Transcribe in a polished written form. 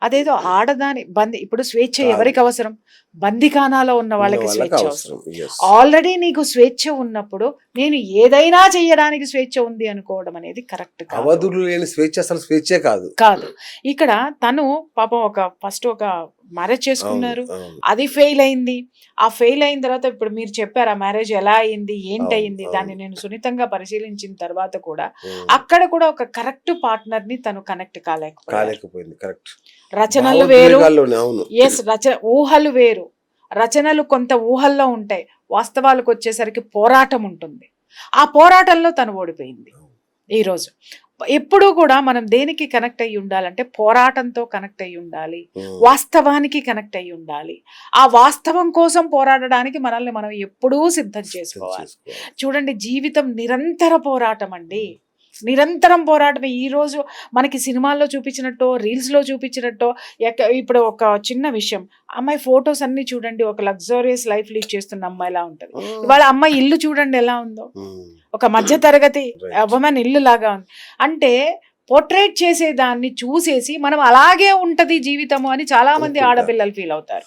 అదేదో ఆడదాని ఇప్పుడు స్వేచ్ఛ కాదు. ఎవరికి అవసరం? బందిఖానాలో ఉన్న ఉన్న వాళ్ళకి వాళ్ళకి స్వేచ్ఛ అవసరం. అవసరం. Yes. ఆల్రెడీ నీకు స్వేచ్ఛ ఉన్నప్పుడు నేను ఏదైనా చేయడానికి స్వేచ్ఛ ఉంది అనుకోవడం అనేది కరెక్ట్ కాదు. అవధులు లేని స్వేచ్ఛ అసలు స్వేచ్ఛే కాదు. కాదు. ఇక్కడ తను పాపం ఫస్ట్ ఒక మ్యారేజ్ చేసుకున్నారు. అవును. అది ఫెయిల్ అయింది. ఆ ఫెయిల్ అయిన తర్వాత ఇప్పుడు మీరు చెప్పారు ఆ మ్యారేజ్ ఎలా అయింది, ఏంటయింది, అవును. దాన్ని నేను సున్నితంగా పరిశీలించిన తర్వాత కూడా ఉమ్. అక్కడ కూడా ఒక కరెక్ట్ పార్ట్నర్ ని తను కనెక్ట్ కాలేకపోయింది. కరెక్ట్. రచనలు వేరు, అవును. ఊహలు వేరు. రచనలు కొంత ఊహల్లో ఉంటాయి, వాస్తవాలకు వచ్చేసరికి పోరాటం ఉంటుంది. ఆ పోరాటంలో తను ఓడిపోయింది. ఈరోజు ఎప్పుడూ కూడా మనం దేనికి కనెక్ట్ అయ్యి ఉండాలంటే పోరాటంతో కనెక్ట్ అయ్యి ఉండాలి, వాస్తవానికి కనెక్ట్ అయ్యి ఉండాలి. ఆ వాస్తవం కోసం పోరాడడానికి మనల్ని మనం ఎప్పుడూ సిద్ధం చేసుకోవాలి. చూడండి, జీవితం నిరంతర పోరాటం అండి, నిరంతరం పోరాటమే. ఈరోజు మనకి సినిమాల్లో చూపించినట్టు, రీల్స్లో చూపించినట్టు, ఇప్పుడు ఒక చిన్న విషయం, అమ్మాయి ఫొటోస్ అన్ని చూడండి, ఒక లగ్జరియస్ లైఫ్ లీడ్ చేస్తున్న అమ్మాయిలా ఉంటుంది. ఇవాళ అమ్మాయి ఇల్లు చూడండి ఎలా ఉందో, ఒక మధ్య తరగతి ఉమెన్ ఇల్లు లాగా ఉంది. అంటే పోర్ట్రేట్ చేసే దాన్ని చూసేసి మనం అలాగే ఉంటది జీవితము అని చాలా మంది ఆడపిల్లలు ఫీల్ అవుతారు.